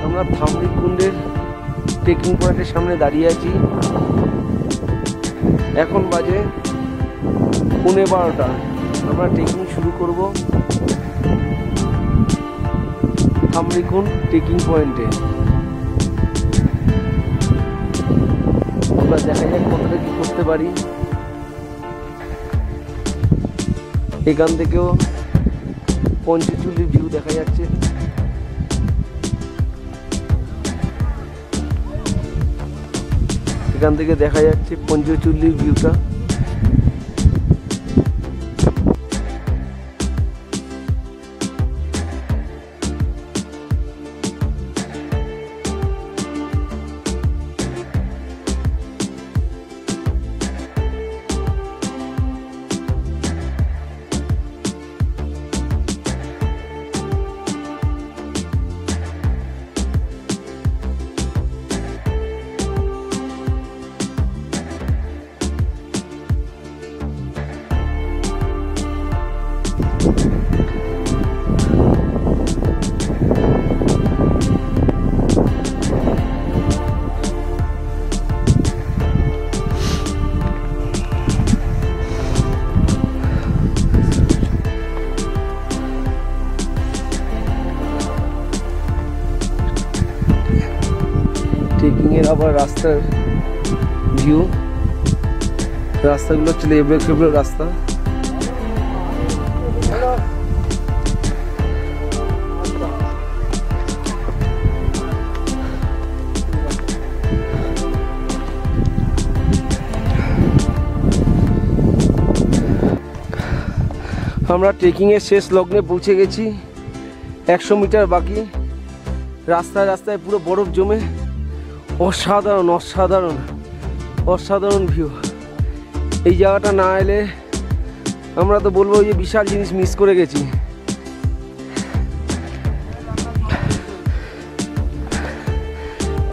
আমরা থামরিকুণ্ডের ট্রেকিং পয়েন্টের সামনে দাঁড়িয়ে আছি। এখন বাজে 12:15। আমরা ট্রেকিং শুরু করব থামরিকুণ্ড ট্রেকিং পয়েন্টে। এবার দেখা যাক কতটা কি করতে পারি। এখান থেকেও পঞ্চচুলির ভিউ দেখা যাচ্ছে। এখান থেকে দেখা যাচ্ছে পঞ্চচুলির ভিউটা। ট্রেকিং এর আবার রাস্তার ভিউ, রাস্তাগুলো হচ্ছে এবড়ো খেবড়ো রাস্তা। আমরা ট্রেকিং এর শেষ লগ্নে পৌঁছে গেছি। 100 মিটার বাকি। রাস্তায় রাস্তায় পুরো বরফ জমে অসাধারণ অসাধারণ অসাধারণ ভিউ। এই জায়গাটা না এলে আমরা তো বলবো যে বিশাল জিনিস মিস করে গেছি।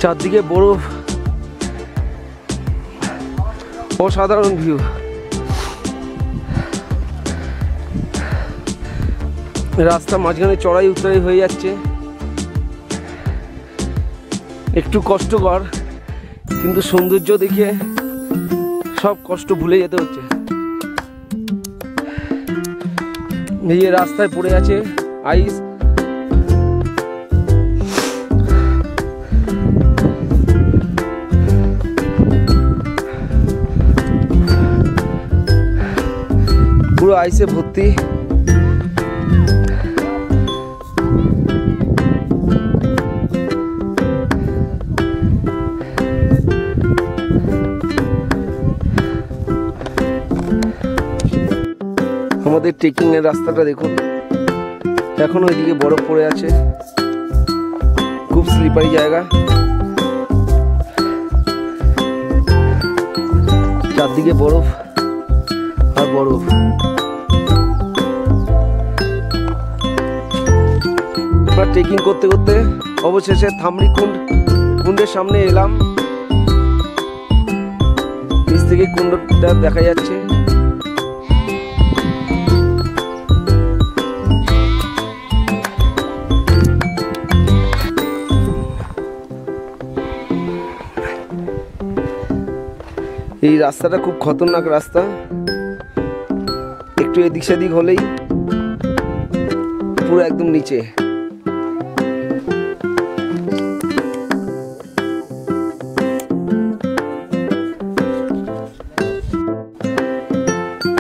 চারদিকে বরফ, অসাধারণ ভিউ। রাস্তা মাঝখানে চড়াই উতরাই হয়ে যাচ্ছে, একটু কষ্টকর, কিন্তু সৌন্দর্য দেখে সব কষ্ট ভুলে যেতে হচ্ছে। এই যে রাস্তায় পড়ে আছে আইস, পুরো আইসে ভর্তি। আমাদের ট্রেকিং এর রাস্তাটা দেখুন, এখনো ওইদিকে বরফ পড়ে আছে, খুব স্লিপারি জায়গা। চারদিকে বরফ আর বরফ। আমরা ট্রেকিং করতে করতে অবশেষে থামরিকুণ্ডের সামনে এলাম। নিচ থেকে কুণ্ডটা দেখা যাচ্ছে। এই রাস্তাটা খুব খতরনাক রাস্তা, একটু এদিক সেদিক হলেই পুরো একদম নিচে।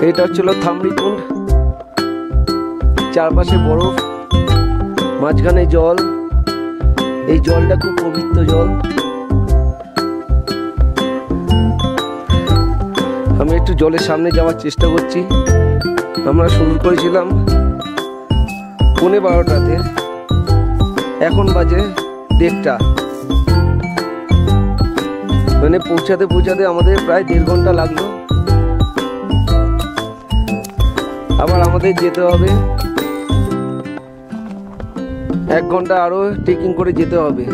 এটা হচ্ছিল থামরিকুণ্ড। চারপাশে বরফ, মাঝখানে জল। এই জলটা খুব পবিত্র জল। আমি একটু জলের সামনে যাওয়ার চেষ্টা করছি। আমরা শুরু করেছিলাম 12:15-তে, এখন বাজে 1:30। মানে পৌঁছাতে পৌঁছাতে আমাদের প্রায় 1.5 ঘন্টা লাগলো। আবার আমাদের যেতে হবে 1 ঘন্টা, আরো ট্রেকিং করে যেতে হবে।